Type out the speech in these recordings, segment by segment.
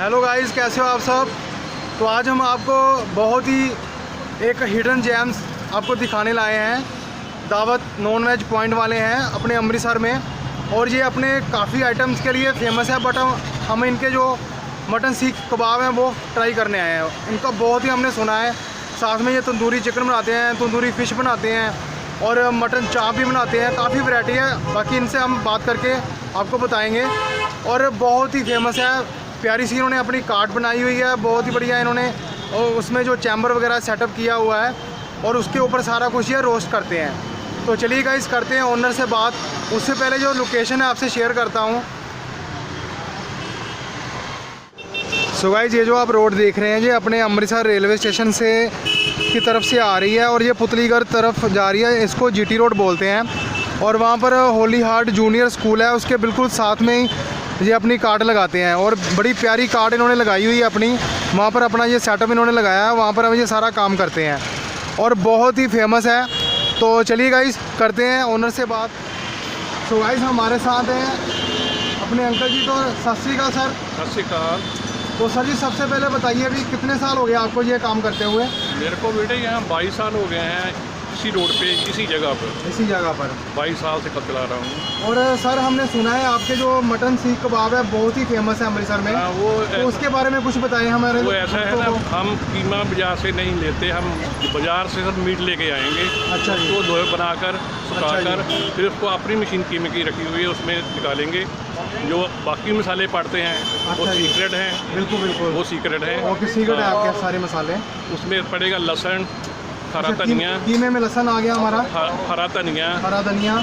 Hello guys, कैसे हो आप सब। तो आज हम आपको बहुत ही एक हिडन जेम्स आपको दिखाने लाए हैं। दावत नॉन वेज पॉइंट वाले हैं अपने अमृतसर में, और ये अपने काफ़ी आइटम्स के लिए फेमस है। बट हम इनके जो मटन सीख कबाब हैं वो ट्राई करने आए हैं। इनका बहुत ही हमने सुना है। साथ में ये तंदूरी चिकन बनाते हैं, तंदूरी फ़िश बनाते हैं और मटन चाप भी बनाते हैं। काफ़ी वैरायटी है, बाकी इनसे हम बात करके आपको बताएंगे। और बहुत ही फेमस है, प्यारी सी इन्होंने अपनी कार्ट बनाई हुई है, बहुत ही बढ़िया इन्होंने। और उसमें जो चैम्बर वगैरह सेटअप किया हुआ है और उसके ऊपर सारा कुछ ये रोस्ट करते हैं। तो चलिए गाइस, करते हैं ओनर से बात। उससे पहले जो लोकेशन है आपसे शेयर करता हूँ। सो गाइस, ये जो आप रोड देख रहे हैं ये अपने अमृतसर रेलवे स्टेशन से की तरफ से आ रही है और ये पुतलीगढ़ तरफ जा रही है। इसको जीटी रोड बोलते हैं। और वहाँ पर होली हार्ट जूनियर स्कूल है, उसके बिल्कुल साथ में ही ये अपनी कार्ट लगाते हैं। और बड़ी प्यारी कार्ट इन्होंने लगाई हुई है अपनी। वहाँ पर अपना ये सेटअप इन्होंने लगाया है, वहाँ पर हम ये सारा काम करते हैं और बहुत ही फेमस है। तो चलिए गाइस, करते हैं ओनर से बात। सो गाइस, हमारे साथ हैं अपने अंकल जी। तो सत श्री अकाल सर। सत श्री अकाल। तो सर जी, सबसे पहले बताइए अभी कितने साल हो गए आपको ये काम करते हुए। मेरे को बेटे यहाँ 22 साल हो गए हैं, इसी रोड पे इसी जगह पर 22 साल से कब चला रहा हूँ। और सर, हमने सुना है आपके जो मटन सीख कबाब है बहुत ही फेमस है अमृतसर में। वो तो उसके बारे में कुछ बताएं हमारे। वो ऐसा है ना, हम कीमा बाजार से नहीं लेते, हम बाजार से सब मीट लेके आएंगे। अच्छा जी। उसको धोए बनाकर सुखाकर फिर उसको अपनी मशीन कीमे की रखी हुई है उसमें निकालेंगे। जो बाकी मसाले पड़ते हैं वो सीक्रेट हैं। बिल्कुल बिल्कुल, वो सीक्रेट है। ओके, सीक्रेट है आपके सारे मसाले। उसमें पड़ेगा लहसुन, हरा धनिया। कीमे में लहसुन आ गया हमारा, हरा धनिया,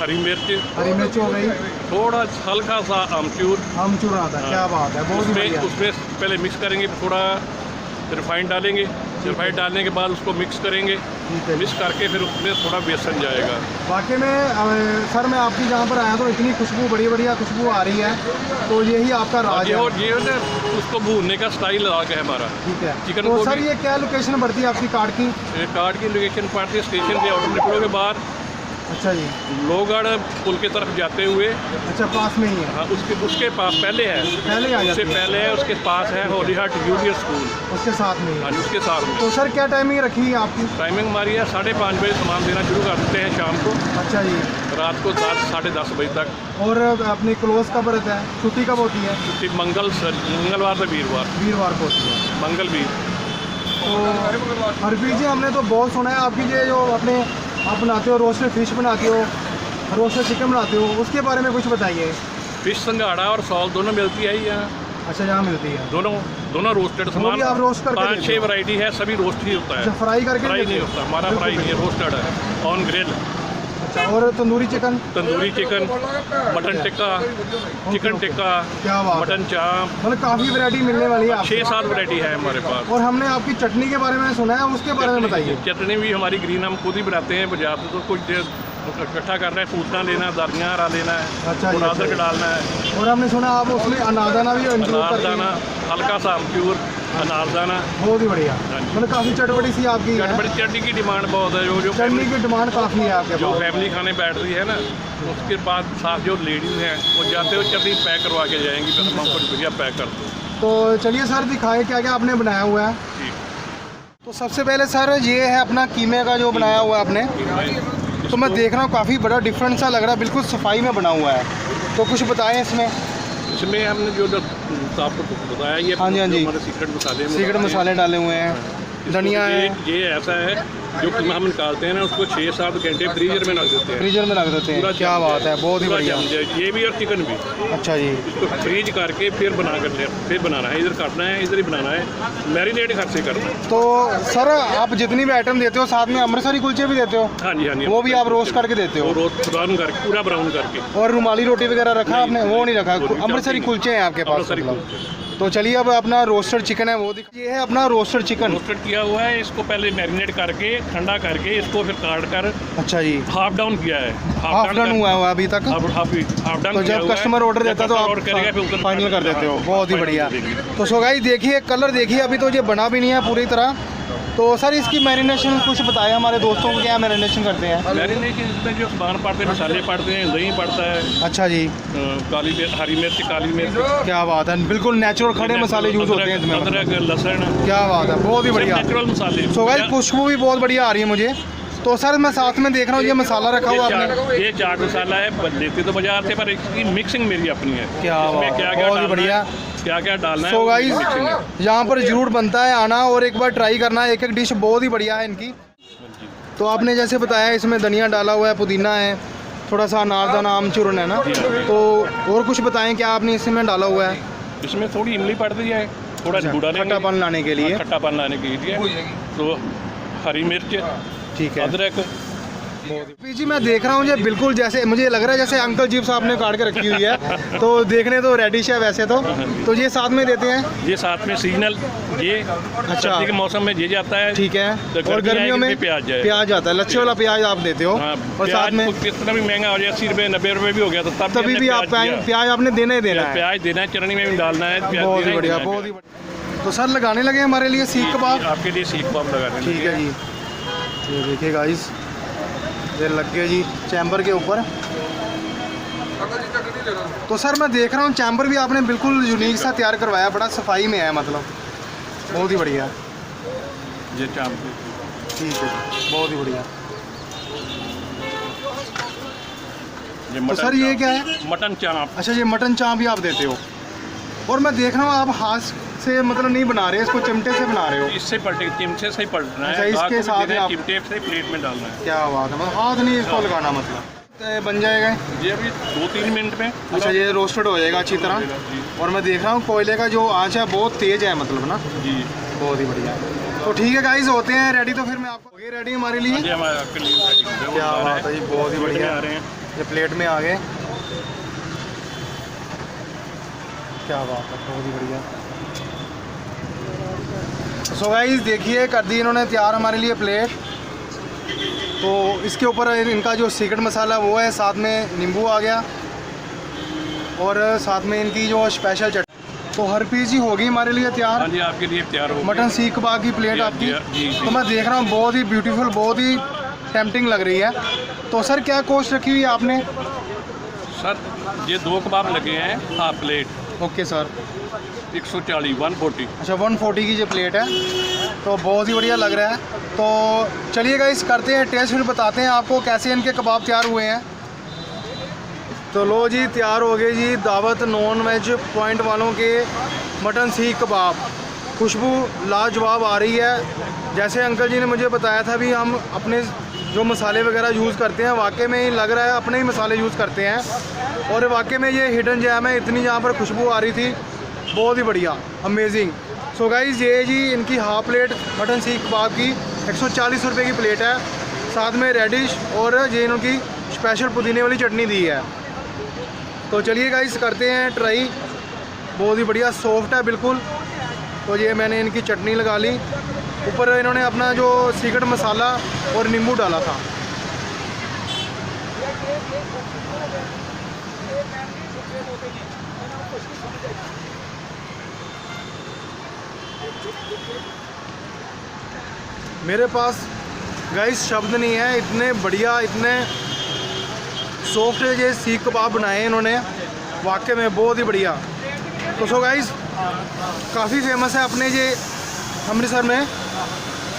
हरी मिर्च हो गई, थोड़ा हल्का सा आमचूर आता है। क्या बात है, बहुत बढ़िया। उसमें पहले मिक्स करेंगे, थोड़ा रिफाइंड डालेंगे। रिफाइंड डालने के बाद उसको मिक्स करेंगे। मिक्स करके फिर उसमें थोड़ा बेसन जाएगा। वाकई में सर, मैं आपकी जहाँ पर आया तो इतनी खुशबू, बड़ी बढ़िया खुशबू आ रही है। तो यही आपका राज है। और ये ना उसको भूनने का स्टाइल अलग है हमारा। ठीक है। चिकन तो को सर, ये क्या लोकेशन पड़ती है आपकी कार्ट की। कार्ट की लोकेशन पड़ती है स्टेशन से ऑटो निकलोगे बाहर। अच्छा जी। लोहगढ़ पुल की तरफ जाते हुए। अच्छा, पास में ही है। हाँ, उसके पास पहले है। पहले आ उससे पहले है, उसके पास है होली हार्ट जूनियर स्कूल, उसके साथ में ही। हाँ, उसके साथ में। तो सर, क्या टाइमिंग रखी है आपकी। टाइमिंग हमारी है 5:30 बजे सामान देना शुरू कर देते हैं शाम को। अच्छा जी। रात को 10 साढ़े 10 बजे तक। और अपनी क्लोज कब रहता है, छुट्टी कब होती है। छुट्टी मंगलवार से वीरवार को होती है। मंगलवीर। तो हरप्रीत जी, हमने तो बहुत सुना है आपकी ये जो अपने आप बनाते हो, रोस्टेड फिश बनाते हो, रोस्टेड चिकन बनाते हो, उसके बारे में कुछ बताइए। फिश संघाड़ा और सॉल दोनों मिलती है यहाँ। अच्छा, यहाँ मिलती है। दोनों रोस्टेड सामान। आप रोस्ट करके 5-6 वैरायटी है, सभी रोस्ट ही होता है। फ्राई करके नहीं होता हमारा, फ्राई नहीं है, रोस्टेड है ऑन ग्रिल। अच्छा, और tandoori chicken, mutton tikka, chicken tikka, क्या बात, मटन चाप, मतलब काफ़ी वैरायटी मिलने वाली है। 6-7 वैरायटी है हमारे पास। और हमने आपकी चटनी के बारे में सुना है, उसके बारे में बताइए। चटनी भी हमारी ग्रीन हम खुद ही बनाते हैं। बाजार से तो कुछ इकट्ठा करना है, फूटना लेना, दरनिया हरा लेना है। अच्छा, अदरक डालना है। और हमने सुना आप उसमें अनारदाना भी अनारदाना, हल्का सा अमचूर, अनारदाना। बहुत ही बढ़िया, मतलब काफ़ी चटपटी सी आपकी चटनी की डिमांड बहुत है। जो चटनी की डिमांड काफ़ी है आपके जो फैमिली खाने बैठ रही है ना, उसके बाद साथ जो लेडीज़ हैं वो जाते हुए चटनी पैक करवा के जाएंगी। तो हम कुछ बढ़िया पैक कर दो। तो चलिए सर, दिखाए क्या क्या आपने बनाया हुआ है। तो सबसे पहले सर, ये है अपना कीमे का जो बनाया हुआ है आपने। तो मैं देख रहा हूँ काफ़ी बड़ा डिफरेंट सा लग रहा है, बिल्कुल सफाई में बना हुआ है। तो कुछ बताएं इसमें। हमने जो आपको बताया, ये हाँ जी, हमारे सीक्रेट मसाले डाले हुए हैं। धनिया है। ये ऐसा है जो हम निकालते हैं ना, उसको 6-7 घंटे फ्रीजर में रख देते हैं। क्या बात है, बहुत ही बढ़िया। ये भी और चिकन भी। अच्छा जी। इसको फ्रीज करके फिर बनाना है, इधर काटना है, इधर ही बनाना है, मैरिनेट घर से करना है। तो सर, आप जितनी भी आइटम देते हो साथ में अमृतसरी कुलचे भी देते हो। हाँ जी, वो भी आप रोस्ट करके देते हो। रोस्ट ब्राउन करके, पूरा ब्राउन करके। और रुमाली रोटी वगैरह रखा आपने, वो नहीं रखा, अमृतसरी कुलचे हैं आपके पास। तो चलिए, अब अपना रोस्टेड चिकन है वो दिखाइए। ये है अपना रोस्टेड चिकन, रोस्टेड किया हुआ है। इसको पहले मैरिनेट करके ठंडा करके इसको फिर काट कर। अच्छा जी। हाफ डाउन किया है। हाफ डाउन हुआ है अभी तक। Half down. तो जब कस्टमर ऑर्डर देता तो आप फाइनल कर देते हो। बहुत ही बढ़िया। तो सो गाइस, देखिए कलर देखिए, अभी तो ये बना भी नहीं है पूरी तरह। तो सर इसकी मैरिनेशन कुछ बताएं हमारे दोस्तों को, क्या मैरिनेशन करते हैं? मैरिनेशन इसमें जो सामान पड़ते हैं, मसाले पड़ते हैं, दही पड़ता है, अच्छा जी, काली मिर्च, हरी मिर्च, काली मिर्च, क्या बात है, बिल्कुल नेचुरल खड़े मसाले यूज़ होते हैं इसमें। अदरक, लहसुन, क्या बात है, बहुत ही बढ़िया। नेचुरल मसाले। सो गाइस खुशबू भी बहुत बढ़िया आ रही है मुझे। तो सर मैं साथ में देख रहा हूँ ये मसाला रखा हुआ आपने, ये चाट मसाला है, लेते तो बाजार से, पर इसकी मिक्सिंग मेरी अपनी है। क्या इसमें बात क्या है, क्या बहुत ही बढ़िया। क्या क्या डालना है। सो गाइस मिक्सिंग है। यहाँ पर जरूर बनता है आना और एक बार ट्राई करना है, एक एक डिश बहुत ही बढ़िया है इनकी। तो आपने जैसे बताया इसमें धनिया डाला हुआ है, पुदीना है, थोड़ा सा अनारदाना आमचूरन है ना, तो और कुछ बताएं क्या आपने इसमें डाला हुआ है? इसमें थोड़ी इमली पड़ती है, थोड़ा गूड़ा खट्टापन लाने के लिए। खट्टापन लाने के लिए तो हरी मिर्च, ठीक है। अदरक। जी मैं देख रहा हूँ ये बिल्कुल जैसे मुझे लग रहा है जैसे अंकल जीप साहब ने काट के रखी हुई है, तो देखने तो रेडिश है वैसे तो ये साथ में देते हैं। ये साथ में सीजनल, ये अच्छा सर्दी के मौसम में ये जाता है, ठीक है। तो और गर्मियों में प्याज आता है, लच्छे वाला प्याज आप देते हो। हाँ, और साथ में कितना भी महंगा हो जाए, 80 रुपये 90 रुपये भी हो गया, तो तभी भी आप प्याज आपने देना ही देना है। प्याज देना है, चटनी में भी डालना है। बहुत ही बढ़िया, बहुत ही बढ़िया। तो सर लगाने लगे हमारे लिए सीख कबाब। आपके लिए सीख कबाब लगा देंगे। ठीक है जी, ये देखिए गाइस, ये लग गए जी चैम्बर के ऊपर। तो सर मैं देख रहा हूँ चैम्बर भी आपने बिल्कुल यूनिक सा तैयार करवाया, बड़ा सफाई में है, मतलब बहुत ही बढ़िया। ये चाप, ठीक है जी, बहुत ही बढ़िया। तो सर ये क्या है? मटन चाप। अच्छा, ये मटन चाप भी आप देते हो। और मैं देख रहा हूँ आप हाथ से मतलब नहीं बना रहे, इसको चिमटे से बना रहे हो। इससे पलटे, चिमटे से ही पलटना है। अच्छा, इसके साथ में आप चिमटे से प्लेट में डालना है। क्या बात है, मतलब हाथ नहीं इसको लगाना, मतलब तो बन जाएगा ये अभी 2-3 मिनट में। अच्छा, ये रोस्टेड हो जाएगा अच्छी तरह। और मैं देख रहा हूँ कोयले का जो आँच है बहुत तेज है, मतलब ना जी, बहुत ही बढ़िया। तो ठीक है गाइस, होते हैं रेडी, तो फिर मैं आपको ये रेडी हमारे लिए। ये हमारे आपके लिए ready हो गए। क्या बात है जी, बहुत ही बढ़िया आ रहे हैं। ये प्लेट में आ गए, क्या बात है, बहुत ही बढ़िया। सो गाइस देखिए कर दी इन्होंने तैयार हमारे लिए प्लेट। तो इसके ऊपर इनका जो सीक्रेट मसाला वो है, साथ में नींबू आ गया और साथ में इनकी जो स्पेशल चटनी। तो हर पीस ही होगी हमारे लिए तैयार। हाँ जी, आपके लिए तैयार हो मटन सीख कबाब की प्लेट आपकी। जी। तो मैं देख रहा हूँ बहुत ही ब्यूटीफुल, बहुत ही टेम्पटिंग लग रही है। तो सर क्या कॉस्ट रखी हुई है आपने? सर ये 2 कबाब लगे हैं, हाफ प्लेट। Okay sir, 140, 140। अच्छा 140 की जो प्लेट है, तो बहुत ही बढ़िया लग रहा है। तो चलिए गाइस करते हैं टेस्ट, फिर बताते हैं आपको कैसे इनके कबाब तैयार हुए हैं। तो लो जी, तैयार हो गए जी दावत नॉन वेज पॉइंट वालों के मटन सीख कबाब। खुशबू लाजवाब आ रही है। जैसे अंकल जी ने मुझे बताया था भी, हम अपने जो मसाले वगैरह यूज़ करते हैं वाकई में ही लग रहा है अपने ही मसाले यूज़ करते हैं। और वाकई में ये हिडन जैम है, इतनी यहाँ पर खुशबू आ रही थी, बहुत ही बढ़िया, अमेजिंग। सो गाइस ये जी इनकी हाफ प्लेट मटन सीख कबाब की 140 रुपये की प्लेट है, साथ में रेडिश और ये इनकी स्पेशल पुदीने वाली चटनी दी है। तो चलिए गाइस करते हैं ट्राई, बहुत ही बढ़िया, सॉफ्ट है बिल्कुल। तो ये मैंने इनकी चटनी लगा ली, ऊपर इन्होंने अपना जो सीक्रेट मसाला और नींबू डाला था। मेरे पास गाइस शब्द नहीं है, इतने बढ़िया, इतने सॉफ्ट ये सीख कबाब बनाए हैं इन्होंने, वाकई में बहुत ही बढ़िया। तो सो गाइस काफ़ी फेमस है अपने ये अमृतसर में।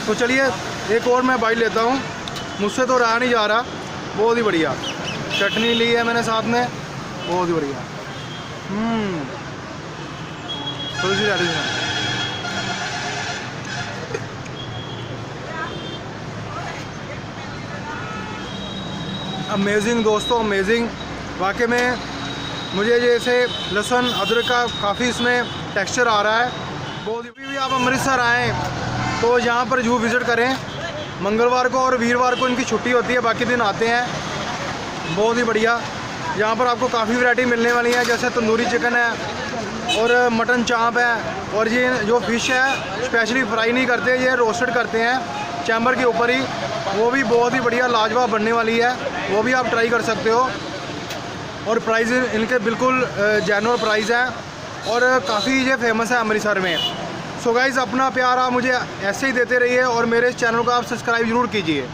तो चलिए एक और मैं बाइट लेता हूँ, मुझसे तो रहा नहीं जा रहा, बहुत ही बढ़िया। चटनी ली है मैंने साथ में, बहुत ही बढ़िया। थोड़ी सी रेडिश है, अमेजिंग दोस्तों, अमेजिंग। वाकई में मुझे जैसे लहसुन अदरक का काफ़ी इसमें टेक्सचर आ रहा है। बहुत ही, भी आप अमृतसर आएँ तो यहाँ पर जरूर विज़िट करें। मंगलवार को और वीरवार को इनकी छुट्टी होती है, बाकी दिन आते हैं। बहुत ही बढ़िया, यहाँ पर आपको काफ़ी वैरायटी मिलने वाली है, जैसे तंदूरी चिकन है और मटन चाप है। और ये जो फ़िश है स्पेशली फ्राई नहीं करते, ये रोस्टेड करते हैं चैम्बर के ऊपर ही, वो भी बहुत ही बढ़िया लाजवाब बनने वाली है, वो भी आप ट्राई कर सकते हो। और प्राइस इनके बिल्कुल जेन्युइन प्राइस है और काफ़ी ये फेमस है अमृतसर में। सो गाइज़ अपना प्यार आप मुझे ऐसे ही देते रहिए और मेरे इस चैनल को आप सब्सक्राइब ज़रूर कीजिए।